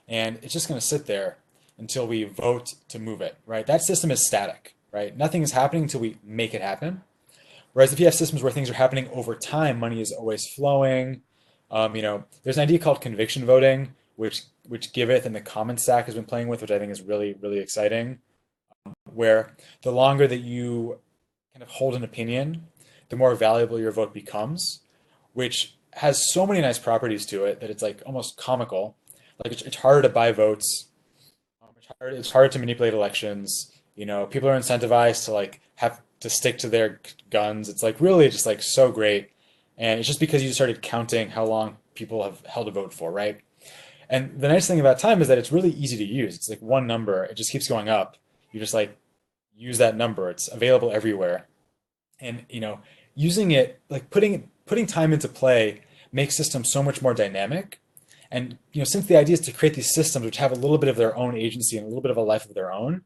Speaker 1: and it's just going to sit there until we vote to move it, right? That system is static, right? Nothing is happening until we make it happen. Whereas if you have systems where things are happening over time, money is always flowing. There's an idea called conviction voting, which Giveth and the Common Stack has been playing with, which I think is really, really exciting, where the longer that you kind of hold an opinion, the more valuable your vote becomes, which has so many nice properties to it that it's like almost comical. Like it's harder to buy votes. It's harder to manipulate elections. People are incentivized to like have to stick to their guns. It's like really just like so great. And it's just because you started counting how long people have held a vote for, right? And the nice thing about time is that it's really easy to use. It's like one number. It just keeps going up. You just like use that number. It's available everywhere. And using it, like putting time into play makes systems so much more dynamic. And since the idea is to create these systems which have a little bit of their own agency and a little bit of a life of their own,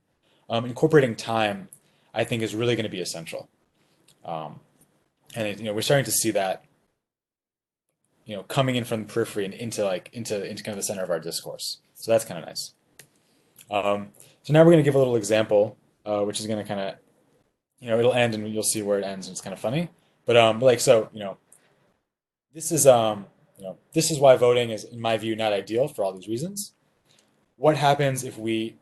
Speaker 1: incorporating time, I think, is really going to be essential. Um, and we're starting to see that coming in from the periphery and into kind of the center of our discourse. So that's kind of nice. So now we're going to give a little example, which is going to kind of it'll end and you'll see where it ends and it's kind of funny. But like so this is this is why voting is, in my view, not ideal for all these reasons. What happens if we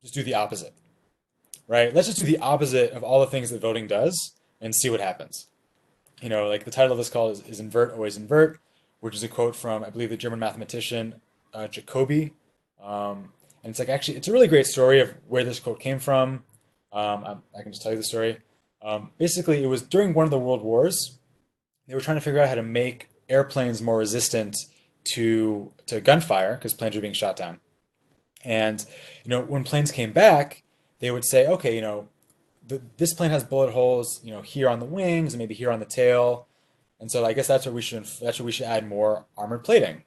Speaker 1: just do the opposite, right? Let's just do the opposite of all the things that voting does and see what happens. Like the title of this call is Invert, Always Invert, which is a quote from, I believe, the German mathematician Jacobi. And it's like actually, it's a really great story of where this quote came from. I can just tell you the story. Basically, it was during one of the world wars. They were trying to figure out how to make airplanes more resistant to gunfire because planes were being shot down. And when planes came back, they would say, okay, this plane has bullet holes, here on the wings and maybe here on the tail, and so I guess that's where we should add more armored plating,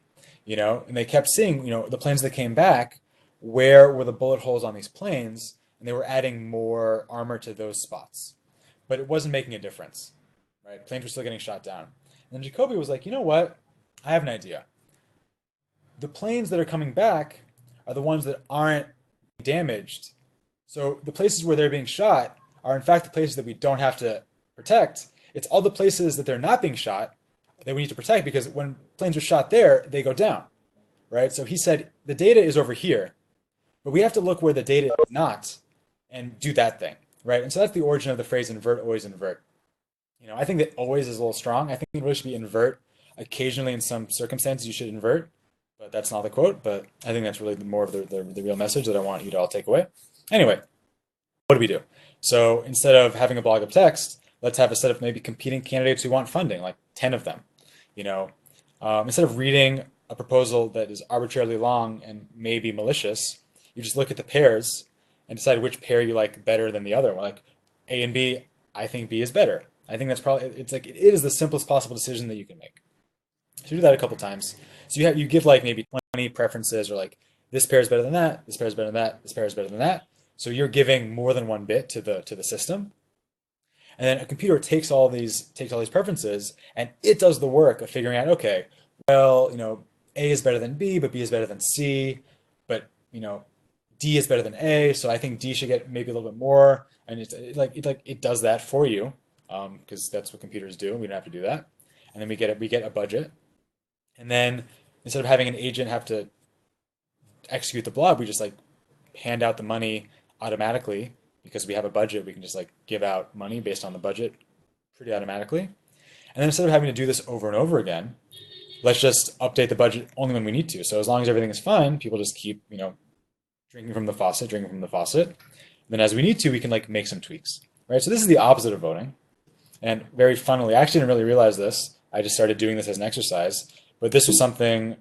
Speaker 1: And they kept seeing, the planes that came back, where were the bullet holes on these planes, and they were adding more armor to those spots, but it wasn't making a difference, right? Planes were still getting shot down. And then Jacoby was like, you know what? I have an idea. The planes that are coming back are the ones that aren't damaged. So the places where they're being shot are in fact the places that we don't have to protect. It's all the places that they're not being shot that we need to protect because when planes are shot there, they go down, right? So he said the data is over here, but we have to look where the data is not and do that thing, right? And so that's the origin of the phrase invert, always invert. I think that always is a little strong. I think it really should be invert. Occasionally, in some circumstances, you should invert, but that's not the quote. But I think that's really more of the real message that I want you to all take away. Anyway, what do we do? So instead of having a blog of text, let's have a set of maybe competing candidates who want funding, like 10 of them. Instead of reading a proposal that is arbitrarily long and maybe malicious, you just look at the pairs and decide which pair you like better than the other. Like A and B, I think B is better. I think that's probably, it's like, it is the simplest possible decision that you can make. So you do that a couple times. So you give like maybe 20 preferences or like this pair is better than that, this pair is better than that, this pair is better than that. So you're giving more than one bit to the system. And then a computer takes all these preferences and it does the work of figuring out, okay, well, A is better than B, but B is better than C, but D is better than A, so I think D should get maybe a little bit more. And it does that for you, because that's what computers do. We don't have to do that. And then we get a budget. And then instead of having an agent have to execute the blob, we just like hand out the money automatically because we have a budget. We can just like give out money based on the budget pretty automatically. And then instead of having to do this over and over again, let's just update the budget only when we need to. So as long as everything is fine, people just keep, drinking from the faucet. And then as we need to, we can like make some tweaks, right? So this is the opposite of voting. And very funnily, I actually didn't really realize this. I just started doing this as an exercise, but this was something,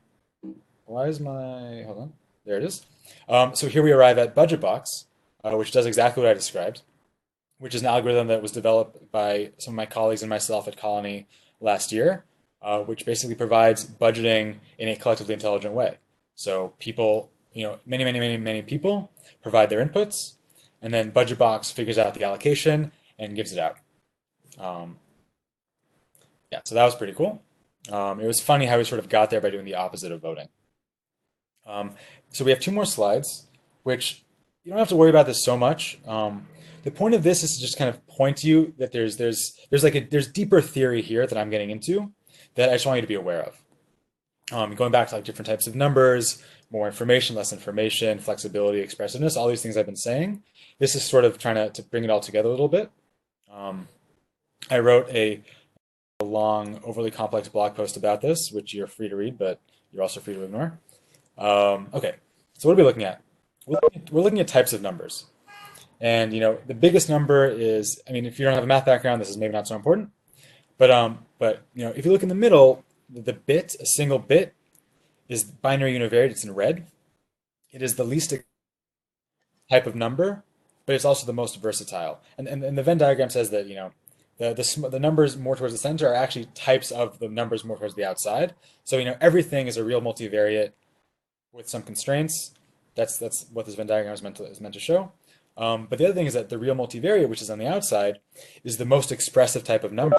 Speaker 1: hold on, there it is. So here we arrive at Budget Box, which does exactly what I described, which is an algorithm that was developed by some of my colleagues and myself at Colony last year, which basically provides budgeting in a collectively intelligent way. So people, many, many, many, many people provide their inputs, and then Budget Box figures out the allocation and gives it out. Yeah, so that was pretty cool. It was funny how we sort of got there by doing the opposite of voting. So we have two more slides, which you don't have to worry about this so much. The the point of this is to just kind of point to you that there's deeper theory here that I'm getting into that I just want you to be aware of. Going back to like different types of numbers, more information, less information, flexibility, expressiveness, all these things I've been saying. This is sort of trying to bring it all together a little bit. I wrote a long, overly complex blog post about this, which you're free to read, but you're also free to ignore. Okay, so what are we looking at? We're looking at types of numbers. And the biggest number is, I mean, if you don't have a math background, this is maybe not so important. But if you look in the middle, the bit, a single bit, is binary univariate. It's in red. It is the least type of number, but it's also the most versatile. And the Venn diagram says that the numbers more towards the center are actually types of the numbers more towards the outside. So everything is a real multivariate with some constraints. That's what this Venn diagram is meant to show. But the other thing is that the real multivariate, which is on the outside, is the most expressive type of number.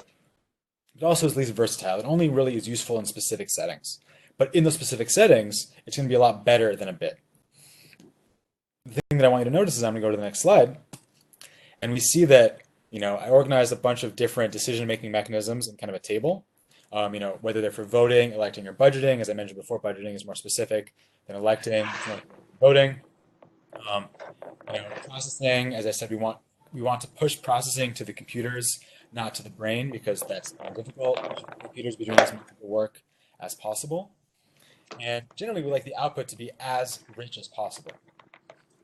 Speaker 1: It also is least versatile. It only really is useful in specific settings. But in those specific settings, it's going to be a lot better than a bit. The thing that I want you to notice is I'm going to go to the next slide, and we see that I organized a bunch of different decision-making mechanisms in kind of a table. Whether they're for voting, electing, or budgeting. As I mentioned before, budgeting is more specific than electing, voting. Processing, as I said, we want to push processing to the computers, not to the brain, because that's more difficult. Computers be doing as much of the work as possible. And generally, we like the output to be as rich as possible.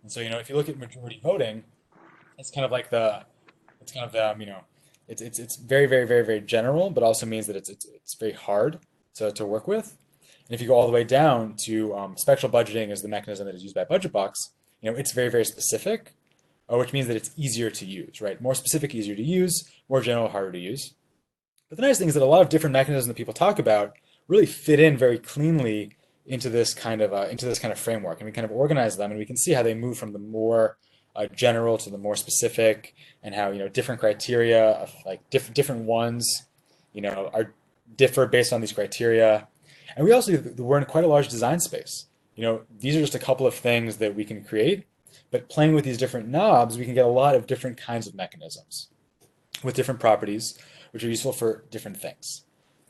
Speaker 1: And so, if you look at majority voting, it's kind of like it's very, very, very, very general, but also means that it's very hard to work with. And if you go all the way down to spectral budgeting is the mechanism that is used by BudgetBox, it's very, very specific, which means that it's easier to use, right? More specific, easier to use, more general, harder to use. But the nice thing is that a lot of different mechanisms that people talk about really fit in very cleanly into this kind of framework, and we kind of organize them, and we can see how they move from the more general to the more specific, and how different criteria of like different ones are differ based on these criteria. And we're in quite a large design space. These are just a couple of things that we can create, but playing with these different knobs, we can get a lot of different kinds of mechanisms with different properties, which are useful for different things.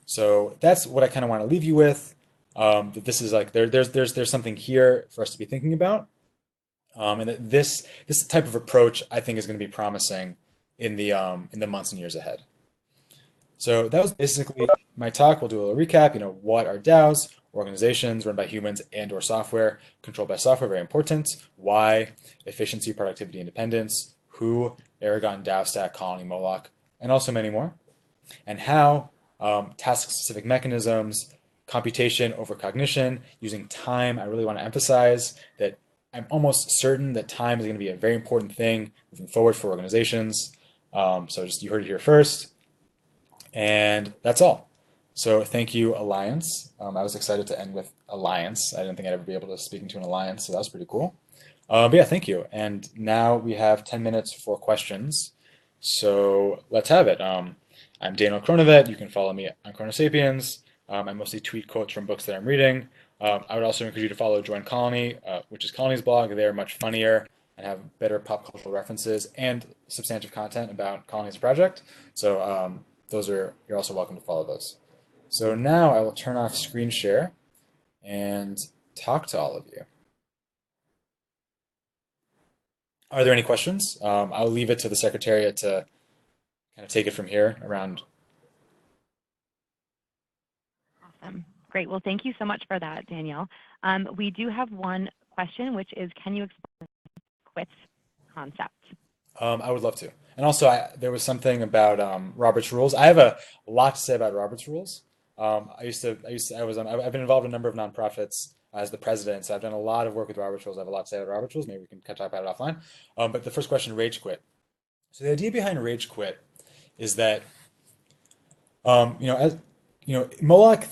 Speaker 1: So that's what I kind of want to leave you with. That this is like there's something here for us to be thinking about, and that this type of approach I think is going to be promising in the months and years ahead. So that was basically my talk. We'll do a little recap. What are DAOs? Organizations run by humans and/or software, controlled by software, very important. Why? Efficiency, productivity, independence. Who? Aragon, DAO Stack, Colony, Moloch, and also many more. And how? Task-specific mechanisms, computation over cognition, using time. I really want to emphasize that I'm almost certain that time is going to be a very important thing moving forward for organizations. So you heard it here first. And that's all. So thank you, Alliance. I was excited to end with Alliance. I didn't think I'd ever be able to speak into an alliance, so that was pretty cool. But yeah, thank you. And now we have 10 minutes for questions. So let's have it. I'm Daniel Kronovet. You can follow me on Chronosapiens. I mostly tweet quotes from books that I'm reading. I would also encourage you to follow Join Colony, which is Colony's blog. They're much funnier and have better pop cultural references and substantive content about Colony's project. So you're also welcome to follow those. So now I will turn off screen share and talk to all of you. Are there any questions? I'll leave it to the Secretariat to kind of take it from here around.
Speaker 2: Awesome. Great. Well, thank you so much for that, Daniel. We do have one question, which is, can you explain the quit concept?
Speaker 1: I would love to. And also, there was something about Robert's Rules. I have a lot to say about Robert's Rules. I've been involved in a number of nonprofits as the president, so I've done a lot of work with Robert's Rules. I have a lot to say about Robert's Rules. Maybe we can talk about it offline. But the first question, rage quit. So the idea behind rage quit is that, Moloch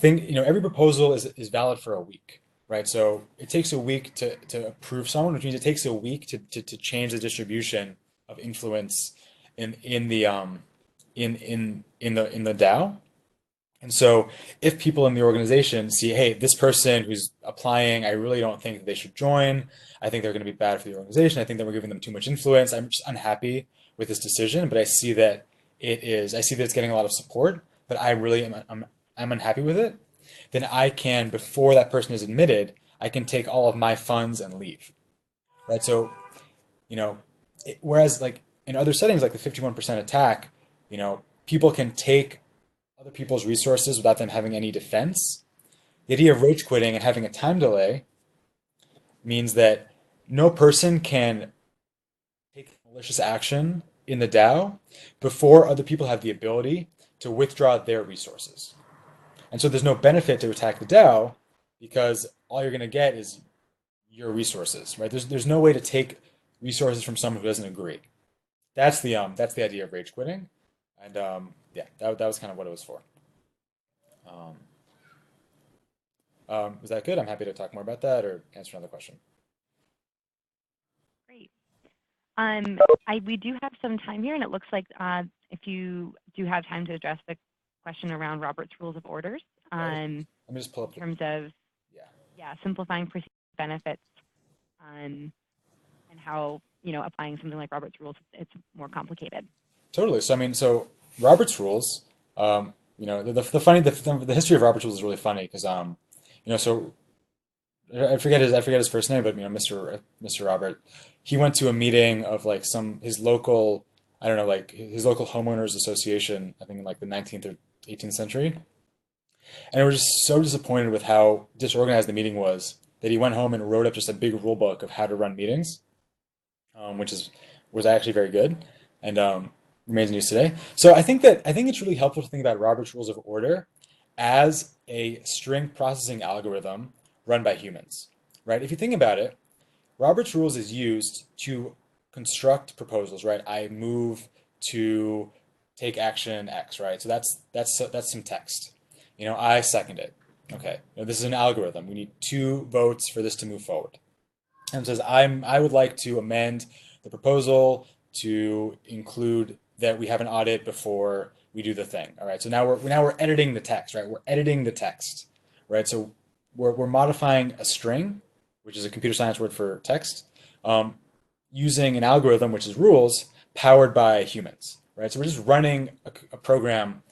Speaker 1: every proposal is valid for a week, right? So it takes a week to approve someone, which means it takes a week to change the distribution of influence in the DAO. And so if people in the organization see, hey, this person who's applying, I really don't think they should join. I think they're going to be bad for the organization. I think that we're giving them too much influence. I'm just unhappy with this decision, but I see that it's getting a lot of support, but I really I'm unhappy with it, then I can, before that person is admitted, I can take all of my funds and leave, right? So, you know, whereas like in other settings, like the 51% attack, people can take other people's resources without them having any defense. The idea of rage quitting and having a time delay means that no person can take malicious action in the DAO before other people have the ability to withdraw their resources. And so there's no benefit to attack the DAO because all you're going to get is your resources, right? There's no way to take resources from someone who doesn't agree. That's the idea of rage quitting, and yeah, that was kind of what it was for. Um, was that good? I'm happy to talk more about that or answer another question.
Speaker 2: Great. We do have some time here, and it looks like if you do have time to address the question around Robert's Rules of Orders,
Speaker 1: Let me just pull up
Speaker 2: in terms of simplifying procedure benefits, and how applying something like Robert's Rules, it's more complicated.
Speaker 1: Totally. So I mean, so Robert's Rules, the history of Robert's Rules is really funny because so I forget his first name, but Mr. Robert, he went to a meeting of like his local, I don't know, like his local homeowners association, I think in like the 19th or 18th century, and I was just so disappointed with how disorganized the meeting was that he went home and wrote up just a big rule book of how to run meetings, which was actually very good and remains in use today. So I think it's really helpful to think about Robert's Rules of Order as a string processing algorithm run by humans, right? If you think about it, Robert's Rules is used to construct proposals, right? I move to take action X, right? So that's some text. I second it. Okay. This is an algorithm. We need two votes for this to move forward. And it says I would like to amend the proposal to include that we have an audit before we do the thing. All right. So now we're editing the text, right? We're editing the text, right? So we're modifying a string, which is a computer science word for text, um, using an algorithm, which is rules, powered by humans, right? So we're just running a program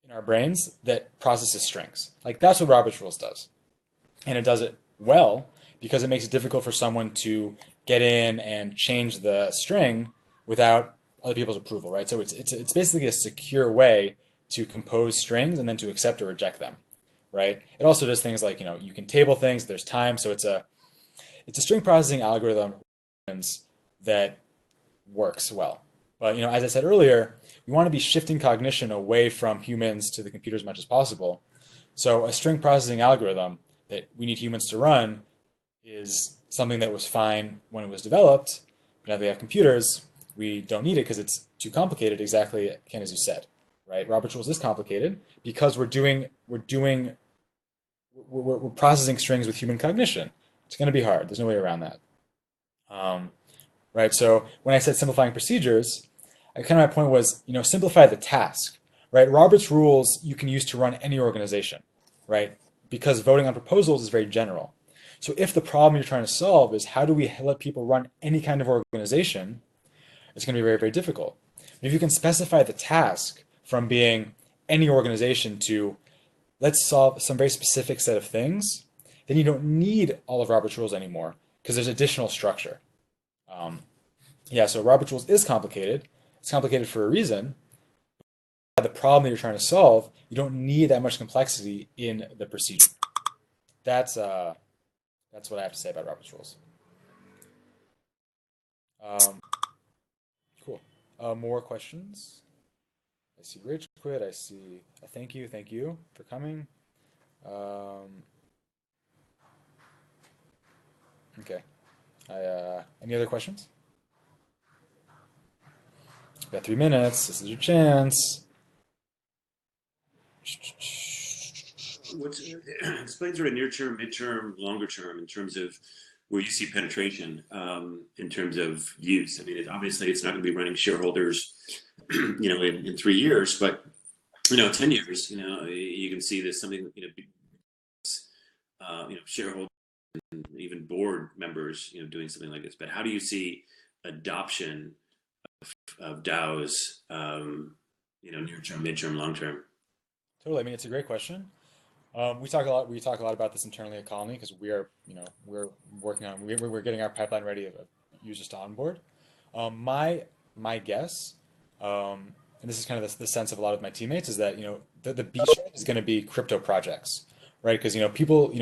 Speaker 1: in our brains that processes strings. Like that's what Robert's Rules does, and it does it well because it makes it difficult for someone to get in and change the string without other people's approval, right? So it's basically a secure way to compose strings and then to accept or reject them, right? It also does things like you can table things. There's time, so it's a string processing algorithm that works well. But as I said earlier, we want to be shifting cognition away from humans to the computer as much as possible. So a string processing algorithm that we need humans to run is something that was fine when it was developed. But now that we have computers, we don't need it because it's too complicated. Exactly, Ken, as you said, right? Robert's Rules is complicated because we're processing strings with human cognition. It's going to be hard. There's no way around that. Um, right? So when I said simplifying procedures, my point was, simplify the task, right? Robert's Rules you can use to run any organization, right? Because voting on proposals is very general. So if the problem you're trying to solve is how do we let people run any kind of organization, it's going to be very, very difficult. But if you can specify the task from being any organization to let's solve some very specific set of things, then you don't need all of Robert's Rules anymore because there's additional structure. Um, yeah, so Robert's Rules is complicated. It's complicated for a reason. The problem that you're trying to solve, you don't need that much complexity in the procedure. That's uh, that's what I have to say about Robert's Rules. Um, cool. More questions? I see Rich quit. I see. Thank you for coming. Um, okay. Any other questions? You've got 3 minutes. This is your chance.
Speaker 3: What's explain sort of near term, midterm, longer term in terms of where you see penetration in terms of use. I mean, obviously it's not going to be running shareholders, in 3 years, but 10 years, you can see this something, shareholders and even board members, doing something like this. But how do you see adoption of DAOs, near term, midterm, long term?
Speaker 1: Totally. I mean, it's a great question. We talk a lot about this internally at Colony because we're working on we're getting our pipeline ready of users to onboard. My guess, and this is kind of the sense of a lot of my teammates, is that the beachhead is going to be crypto projects, right? Because people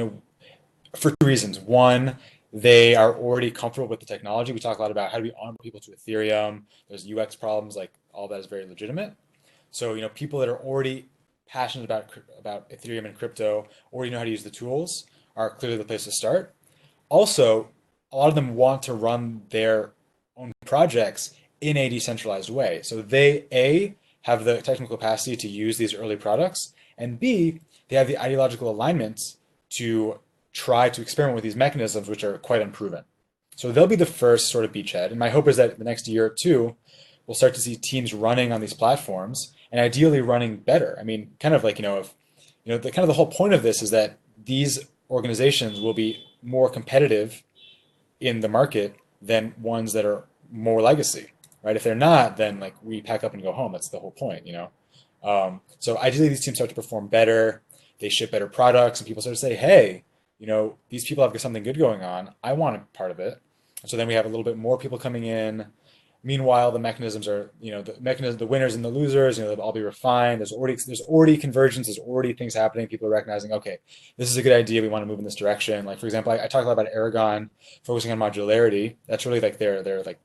Speaker 1: for two reasons. One, they are already comfortable with the technology. We talk a lot about how do we onboard people to Ethereum. There's UX problems, like all that is very legitimate. So people that are already passionate about Ethereum and crypto, already know how to use the tools, are clearly the place to start. Also, a lot of them want to run their own projects in a decentralized way. So they, A, have the technical capacity to use these early products, and B, they have the ideological alignment to try to experiment with these mechanisms, which are quite unproven. So they'll be the first sort of beachhead. And my hope is that in the next year or two, we'll start to see teams running on these platforms and ideally running better. I mean, kind of like, if, the whole point of this is that these organizations will be more competitive in the market than ones that are more legacy, right? If they're not, then like we pack up and go home. That's the whole point. So ideally, these teams start to perform better. They ship better products, and people start to say, "Hey, these people have something good going on. I want a part of it." And so then we have a little bit more people coming in. Meanwhile, the mechanisms are, the winners and the losers, they'll all be refined. There's already convergence. There's already things happening. People are recognizing, okay, this is a good idea. We want to move in this direction. Like, for example, I talked a lot about Aragon focusing on modularity. That's really like that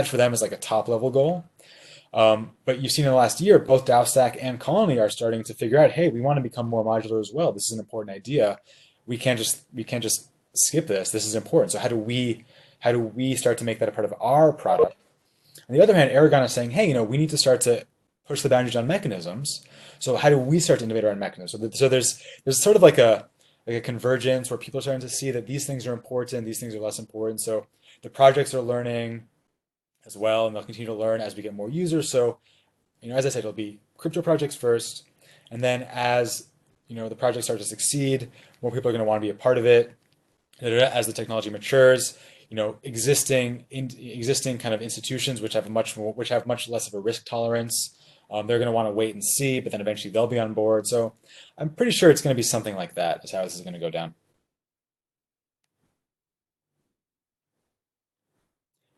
Speaker 1: for them is like a top level goal. But you've seen in the last year, both DAO Stack and Colony are starting to figure out, hey, we want to become more modular as well. This is an important idea. We can't just skip this. This is important. So how do we start to make that a part of our product? On the other hand, Aragon is saying, hey, we need to start to push the boundaries on mechanisms. So how do we start to innovate around mechanisms? So there's sort of like a convergence where people are starting to see that these things are important, these things are less important. So the projects are learning as well, and they'll continue to learn as we get more users. So, as I said, it'll be crypto projects first, and then as the projects start to succeed, more people are going to want to be a part of it. As the technology matures, existing kind of institutions which have much less of a risk tolerance, they're going to want to wait and see, but then eventually they'll be on board. So I'm pretty sure it's going to be something like that. Is how this is going to go down.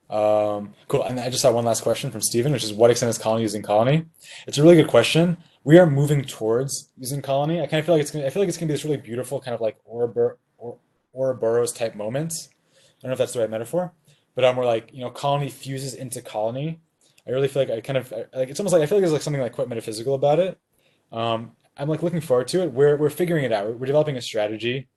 Speaker 1: Cool. And I just saw one last question from Steven, which is what extent is Colony using Colony? It's a really good question. We are moving towards using Colony. I feel like it's gonna be this really beautiful kind of like Ouroboros type moments. I don't know if that's the right metaphor, but we're like, Colony fuses into Colony. I really feel like like it's almost like I feel like there's like something like quite metaphysical about it. I'm like looking forward to it. We're figuring it out. We're developing a strategy.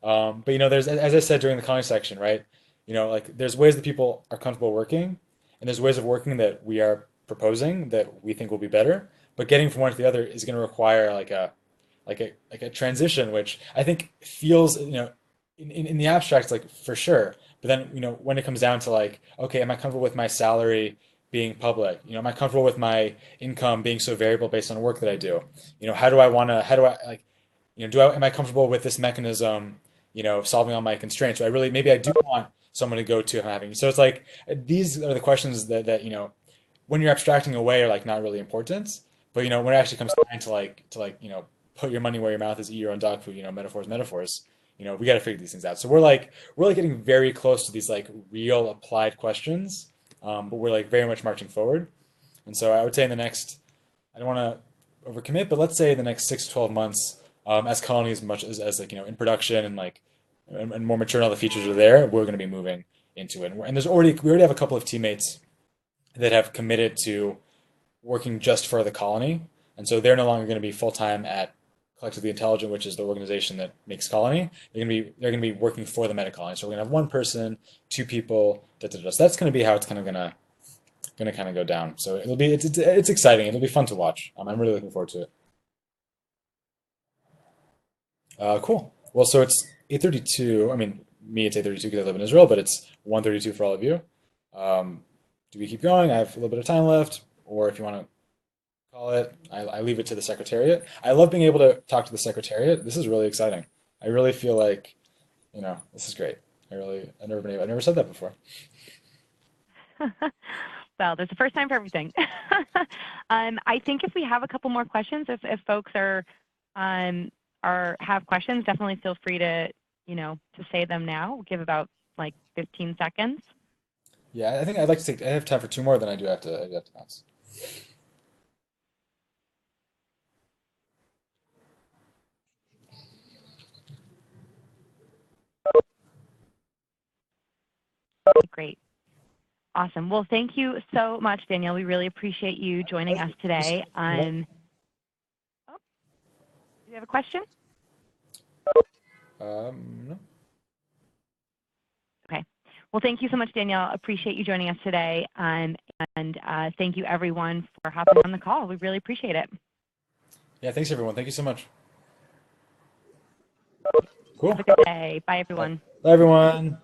Speaker 1: But there's as I said during the Colony section, right? Like there's ways that people are comfortable working, and there's ways of working that we are proposing that we think will be better. But getting from one to the other is going to require like a transition, which I think feels, in the abstract, it's like for sure. But then, when it comes down to like, okay, am I comfortable with my salary being public? Am I comfortable with my income being so variable based on work that I do? How do I like, am I comfortable with this mechanism, solving all my constraints? So maybe I do want someone to go to having. So it's like, these are the questions that, when you're abstracting away are like not really important. But, when it actually comes time to put your money where your mouth is, eat your own dog food, metaphors, we got to figure these things out. So we're like getting very close to these like real applied questions, but we're like very much marching forward. And so I would say in the next, I don't want to overcommit, but let's say the next 6 to 12 months, as Colony as much as like, in production and like, and more mature and all the features are there, we're going to be moving into it. And we already have a couple of teammates that have committed to working just for the Colony. And so they're no longer going to be full-time at Collectively Intelligent, which is the organization that makes Colony. They're going to be working for the Meta Colony. So we're going to have one person, two people. So that's going to be how it's kind of going to kind of go down. So it's exciting. It'll be fun to watch. I'm really looking forward to it. Cool. Well, so it's 8:32. I mean, me, it's 8:32 because I live in Israel, but it's 1:32 for all of you. Do we keep going? I have a little bit of time left, or if you want to call it, I leave it to the secretariat. I love being able to talk to the secretariat. This is really exciting. I really feel like, this is great. I've never said that before.
Speaker 2: Well, there's a first time for everything. I think if we have a couple more questions, if folks have questions, definitely feel free to, to say them now. We'll give about like 15 seconds.
Speaker 1: Yeah, I think I'd like to take. I have time for two more, then I do have to. I do have to bounce.
Speaker 2: Great. Awesome. Well, thank you so much, Danielle. We really appreciate you joining us today. Do you have a question?
Speaker 1: No.
Speaker 2: Okay. Well, thank you so much, Danielle. Appreciate you joining us today. And thank you, everyone, for hopping on the call. We really appreciate it.
Speaker 1: Yeah, thanks everyone. Thank you so much.
Speaker 2: Have
Speaker 1: Cool.
Speaker 2: a good day. Bye, everyone.
Speaker 1: Bye everyone.